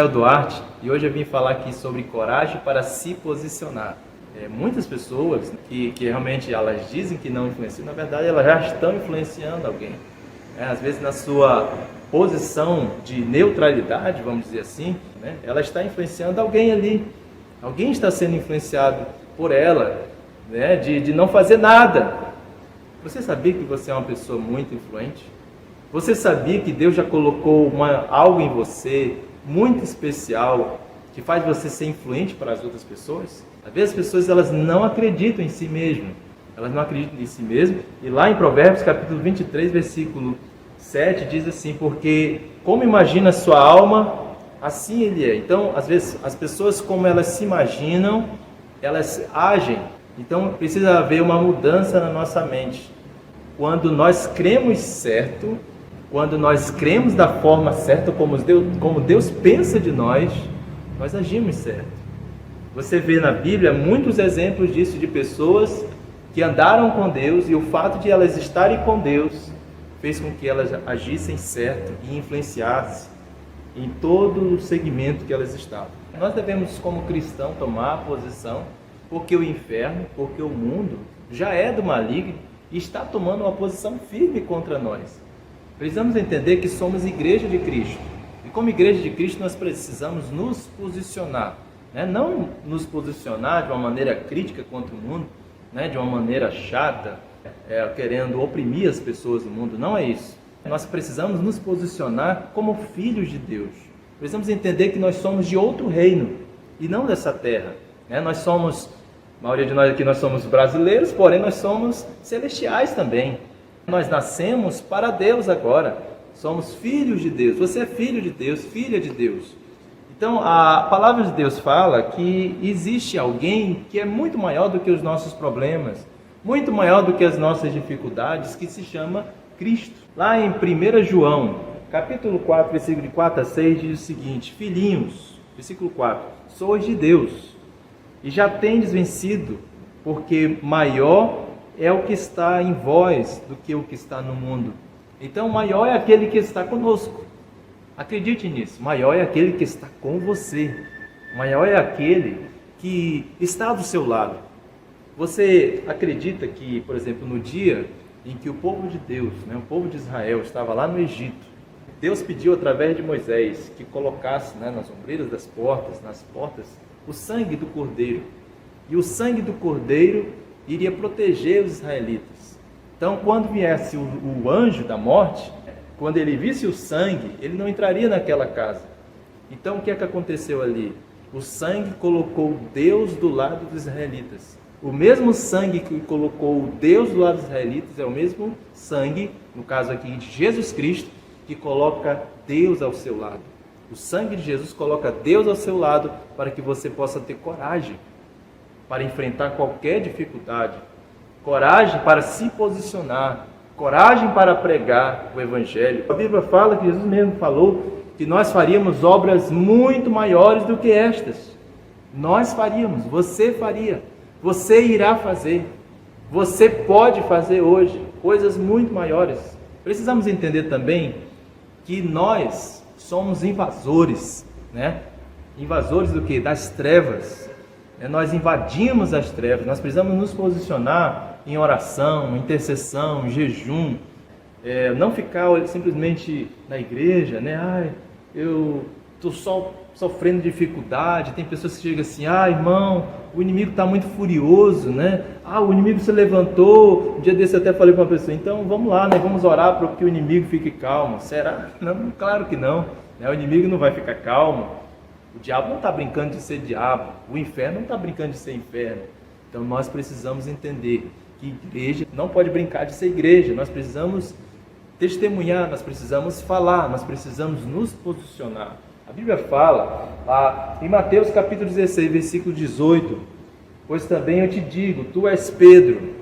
Samuel Duarte e hoje eu vim falar aqui sobre coragem para se posicionar. Muitas pessoas que realmente elas dizem que não influenciam, na verdade elas já estão influenciando alguém. Às vezes na sua posição de neutralidade, vamos dizer assim, ela está influenciando alguém ali. Alguém está sendo influenciado por ela, de não fazer nada. Você sabia que você é uma pessoa muito influente? Você sabia que Deus já colocou algo em você muito especial que faz você ser influente para as outras pessoas? Às vezes as pessoas elas não acreditam em si mesmas. Elas não acreditam em si mesmas. E lá em Provérbios capítulo 23, versículo 7, diz assim: porque como imagina a sua alma, assim ele é. Então, às vezes, as pessoas como elas se imaginam, elas agem. Então, precisa haver uma mudança na nossa mente. Quando nós cremos certo, quando nós cremos da forma certa, como Deus pensa de nós agimos certo. Você vê na Bíblia muitos exemplos disso, de pessoas que andaram com Deus e o fato de elas estarem com Deus fez com que elas agissem certo e influenciassem em todo o segmento que elas estavam. Nós devemos, como cristão, tomar a posição, porque o inferno, porque o mundo já é do maligno e está tomando uma posição firme contra nós. Precisamos entender que somos igreja de Cristo. E como igreja de Cristo nós precisamos nos posicionar. Não nos posicionar de uma maneira crítica contra o mundo, de uma maneira chata, querendo oprimir as pessoas do mundo. Não é isso. Nós precisamos nos posicionar como filhos de Deus. Precisamos entender que nós somos de outro reino e não dessa terra. Nós somos, a maioria de nós aqui nós somos brasileiros, porém nós somos celestiais também. Nós nascemos para Deus agora. Somos filhos de Deus. Você é filho de Deus, filha de Deus. Então a palavra de Deus fala que existe alguém que é muito maior do que os nossos problemas, muito maior do que as nossas dificuldades, que se chama Cristo. Lá em 1 João, capítulo 4, versículo de 4 a 6, diz o seguinte: filhinhos, versículo 4, sois de Deus, e já tendes vencido, porque maior é o que está em vós do que o que está no mundo. Então maior é aquele que está conosco. Acredite nisso, maior é aquele que está com você, maior é aquele que está do seu lado. Você acredita que, por exemplo, no dia em que o povo de Deus, o povo de Israel estava lá no Egito, Deus pediu através de Moisés que colocasse nas ombreiras das portas, nas portas, o sangue do cordeiro. E o sangue do cordeiro iria proteger os israelitas. Então, quando viesse o anjo da morte, quando ele visse o sangue, ele não entraria naquela casa. Então, o que é que aconteceu ali? O sangue colocou Deus do lado dos israelitas. O mesmo sangue que colocou Deus do lado dos israelitas é o mesmo sangue, no caso aqui de Jesus Cristo, que coloca Deus ao seu lado. O sangue de Jesus coloca Deus ao seu lado para que você possa ter coragem para enfrentar qualquer dificuldade, coragem para se posicionar, coragem para pregar o Evangelho. A Bíblia fala, que Jesus mesmo falou, que nós faríamos obras muito maiores do que estas. Nós faríamos, você faria, você irá fazer, você pode fazer hoje coisas muito maiores. Precisamos entender também que nós somos invasores, invasores do quê? Das trevas. Nós invadimos as trevas, nós precisamos nos posicionar em oração, intercessão, jejum, não ficar simplesmente na igreja, eu estou só sofrendo dificuldade. Tem pessoas que chegam assim: irmão, o inimigo está muito furioso, o inimigo se levantou. Um dia desse eu até falei para uma pessoa: então vamos lá, vamos orar para que o inimigo fique calmo. Será? Não, claro que não, o inimigo não vai ficar calmo. O diabo não está brincando de ser diabo, o inferno não está brincando de ser inferno. Então nós precisamos entender que igreja não pode brincar de ser igreja. Nós precisamos testemunhar, nós precisamos falar, nós precisamos nos posicionar. A Bíblia fala lá em Mateus capítulo 16, versículo 18: pois também eu te digo, tu és Pedro,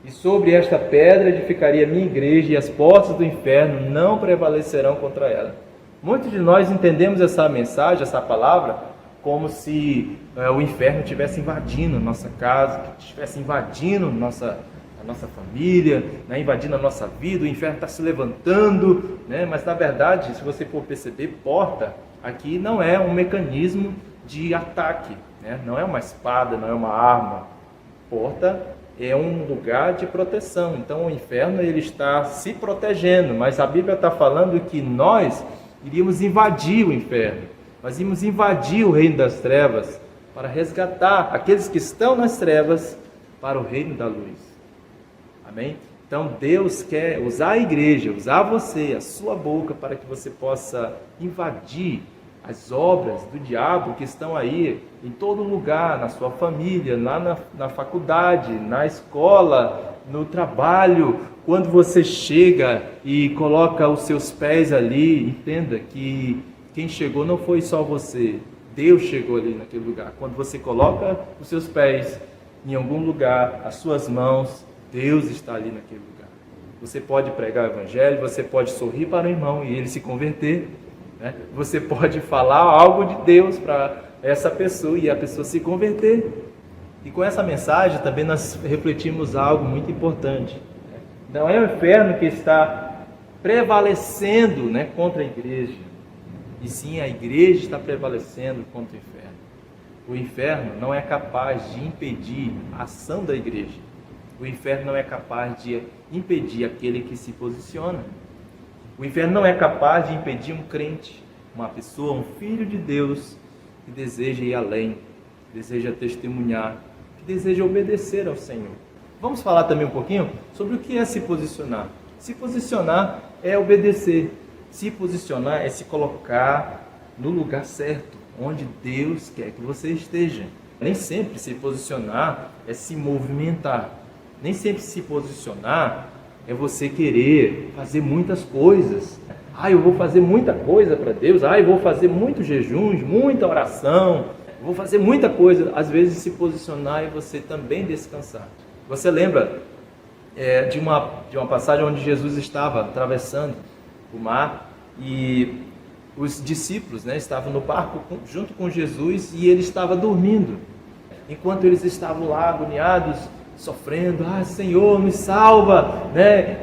e sobre esta pedra edificaria a minha igreja, e as portas do inferno não prevalecerão contra ela. Muitos de nós entendemos essa mensagem, essa palavra, como se o inferno estivesse invadindo a nossa casa, que estivesse invadindo a nossa família, invadindo a nossa vida. O inferno está se levantando, mas na verdade, se você for perceber, porta Aqui não é um mecanismo de ataque, né? Não é uma espada, não é uma arma. Porta é um lugar de proteção. Então o inferno ele está se protegendo, mas a Bíblia está falando que nós iríamos invadir o inferno. Nós íamos invadir o reino das trevas para resgatar aqueles que estão nas trevas para o reino da luz. Amém? Então Deus quer usar a igreja, usar você, a sua boca, para que você possa invadir as obras do diabo que estão aí em todo lugar, na sua família, lá na faculdade, na escola, no trabalho. Quando você chega e coloca os seus pés ali, entenda que quem chegou não foi só você, Deus chegou ali naquele lugar. Quando você coloca os seus pés em algum lugar, as suas mãos, Deus está ali naquele lugar. Você pode pregar o evangelho, você pode sorrir para o irmão e ele se converter, né? Você pode falar algo de Deus para essa pessoa e a pessoa se converter. E com essa mensagem também nós refletimos algo muito importante. Não é o inferno que está prevalecendo, né, contra a igreja, e sim a igreja está prevalecendo contra o inferno. O inferno não é capaz de impedir a ação da igreja. O inferno não é capaz de impedir aquele que se posiciona. O inferno não é capaz de impedir um crente, uma pessoa, um filho de Deus que deseja ir além, que deseja testemunhar, que deseja obedecer ao Senhor. Vamos falar também um pouquinho sobre o que é se posicionar. Se posicionar é obedecer. Se posicionar é se colocar no lugar certo, onde Deus quer que você esteja. Nem sempre se posicionar é se movimentar. Nem sempre se posicionar é você querer fazer muitas coisas. Eu vou fazer muita coisa para Deus. Eu vou fazer muitos jejuns, muita oração. Eu vou fazer muita coisa. Às vezes se posicionar é você também descansar. Você lembra de uma passagem onde Jesus estava atravessando o mar e os discípulos, né, estavam no barco junto com Jesus e ele estava dormindo. Enquanto eles estavam lá agoniados, sofrendo, Senhor, me salva, né?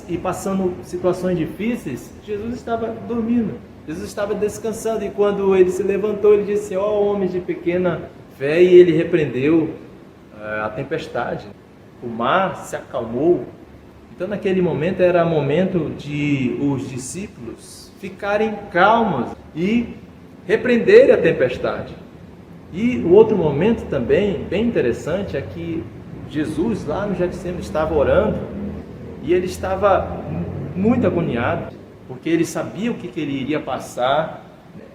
E passando situações difíceis, Jesus estava dormindo, Jesus estava descansando. E quando ele se levantou, ele disse: homens de pequena fé, e ele repreendeu a tempestade. O mar se acalmou. Então naquele momento era momento de os discípulos ficarem calmos e repreenderem a tempestade. E o outro momento também, bem interessante, é que Jesus lá no Getsemane estava orando e ele estava muito agoniado, porque ele sabia o que ele iria passar,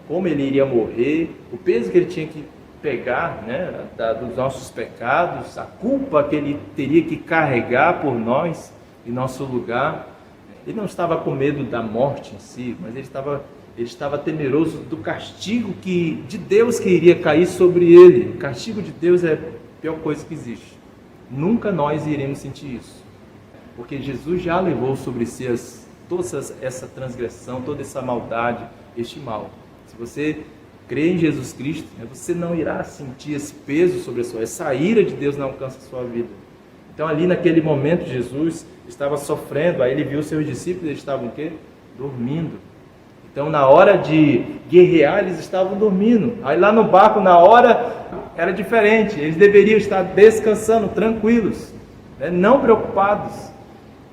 como ele iria morrer, o peso que ele tinha que pegar, né, dos nossos pecados, a culpa que ele teria que carregar por nós em nosso lugar. Ele não estava com medo da morte em si, mas ele estava temeroso do castigo de Deus que iria cair sobre ele. O castigo de Deus é a pior coisa que existe. Nunca nós iremos sentir isso, porque Jesus já levou sobre si toda essa transgressão, toda essa maldade, este mal. Se você crê em Jesus Cristo, você não irá sentir esse peso sobre a sua, essa ira de Deus não alcança a sua vida. Então ali naquele momento Jesus estava sofrendo, aí ele viu seus discípulos, eles estavam o quê? Dormindo. Então na hora de guerrear eles estavam dormindo. Aí lá no barco na hora era diferente, eles deveriam estar descansando, tranquilos, né? Não preocupados.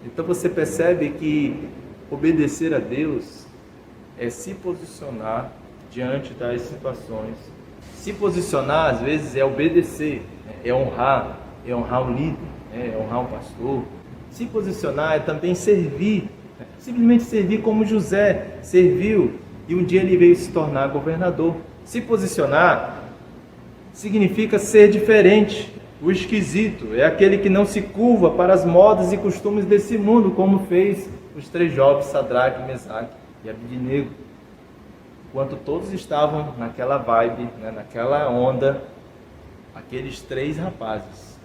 Então você percebe que obedecer a Deus é se posicionar diante das situações. Se posicionar às vezes é obedecer, é honrar o líder, é honrar o pastor. Se posicionar é também servir, simplesmente servir como José serviu e um dia ele veio se tornar governador. Se posicionar significa ser diferente. O esquisito é aquele que não se curva para as modas e costumes desse mundo, como fez os 3 jovens, Sadraque, Mesaque e Abednego. Enquanto todos estavam naquela vibe, né, naquela onda, aqueles 3 rapazes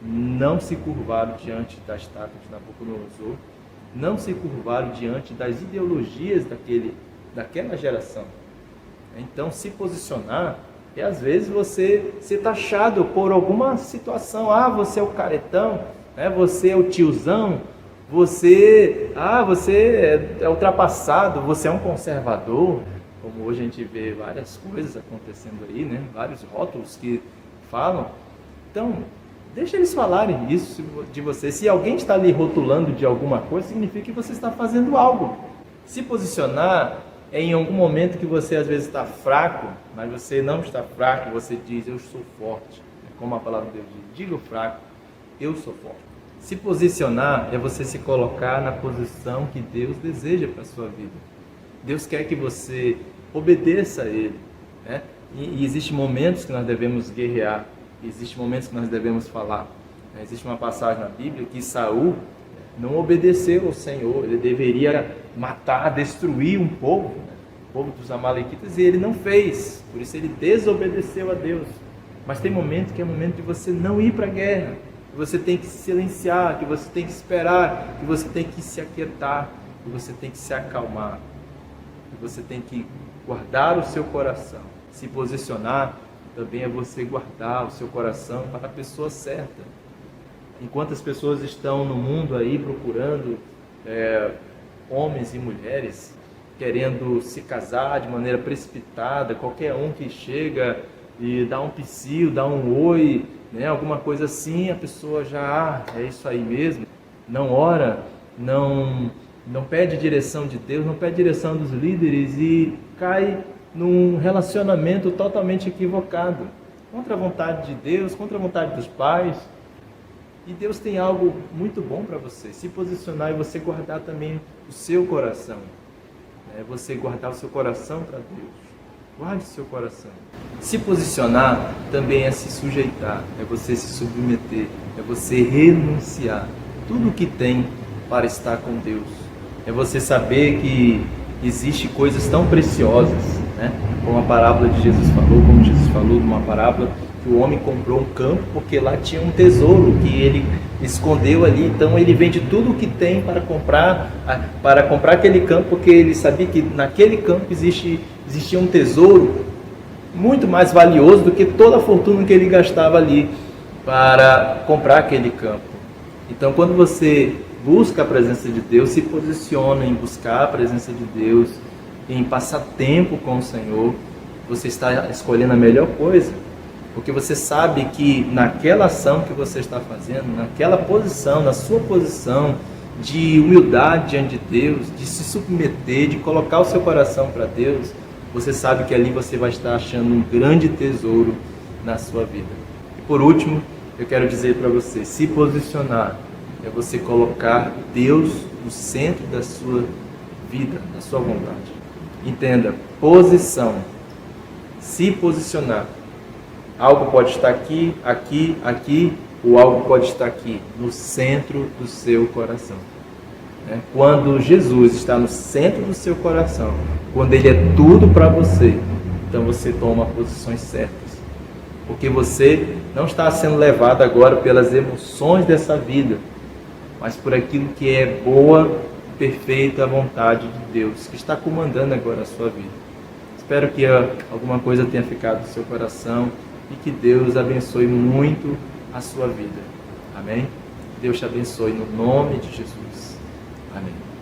não se curvaram diante da estátua de Nabucodonosor, não se curvaram diante das ideologias daquela geração. Então, se posicionar é às vezes você ser taxado por alguma situação. Você é o caretão, né? Você é o tiozão, você é ultrapassado, você é um conservador. como hoje a gente vê várias coisas acontecendo aí, né? Vários rótulos que falam. Então, deixa eles falarem isso de você. Se alguém está lhe rotulando de alguma coisa, significa que você está fazendo algo. Se posicionar é em algum momento que você às vezes está fraco, mas você não está fraco, você diz, eu sou forte. Como a palavra de Deus diz, diga o fraco, eu sou forte. Se posicionar é você se colocar na posição que Deus deseja para a sua vida. Deus quer que você obedeça a Ele, né? E existem momentos que nós devemos guerrear, existem momentos que nós devemos falar. Existe uma passagem na Bíblia que Saul não obedeceu ao Senhor, ele deveria matar, destruir um povo, né? O povo dos Amalequitas, e ele não fez, por isso ele desobedeceu a Deus. Mas tem momento que é momento de você não ir para a guerra, que você tem que se silenciar, que você tem que esperar, que você tem que se aquietar, que você tem que se acalmar, que você tem que guardar o seu coração. Se posicionar também é você guardar o seu coração para a pessoa certa. Enquanto as pessoas estão no mundo aí procurando homens e mulheres, querendo se casar de maneira precipitada, qualquer um que chega e dá um psiu, dá um oi, né, alguma coisa assim, a pessoa já, é isso aí mesmo, não ora, não pede direção de Deus, não pede direção dos líderes e cai num relacionamento totalmente equivocado, contra a vontade de Deus, contra a vontade dos pais. E Deus tem algo muito bom para você, se posicionar e você guardar também o seu coração, né? Você guardar o seu coração para Deus, guarde o seu coração. Se posicionar também é se sujeitar, é você se submeter, é você renunciar tudo o que tem para estar com Deus, é você saber que existe coisas tão preciosas, né? Como a parábola de Jesus falou, como Jesus falou numa parábola, que o homem comprou um campo porque lá tinha um tesouro que ele escondeu ali, então ele vende tudo o que tem para comprar aquele campo, porque ele sabia que naquele campo existia um tesouro muito mais valioso do que toda a fortuna que ele gastava ali para comprar aquele campo. Então, quando você busca a presença de Deus, se posiciona em buscar a presença de Deus, em passar tempo com o Senhor, você está escolhendo a melhor coisa, porque você sabe que naquela ação que você está fazendo, naquela posição, na sua posição de humildade diante de Deus, de se submeter, de colocar o seu coração para Deus, você sabe que ali você vai estar achando um grande tesouro na sua vida. E por último, eu quero dizer para você, se posicionar é você colocar Deus no centro da sua vida, da sua vontade. Entenda, posição, se posicionar. Algo pode estar aqui, aqui, aqui, ou algo pode estar aqui, no centro do seu coração. Quando Jesus está no centro do seu coração, quando Ele é tudo para você, então você toma posições certas. Porque você não está sendo levado agora pelas emoções dessa vida, mas por aquilo que é boa, perfeita vontade de Deus, que está comandando agora a sua vida. Espero que alguma coisa tenha ficado no seu coração e que Deus abençoe muito a sua vida. Amém? Deus te abençoe no nome de Jesus. Amém.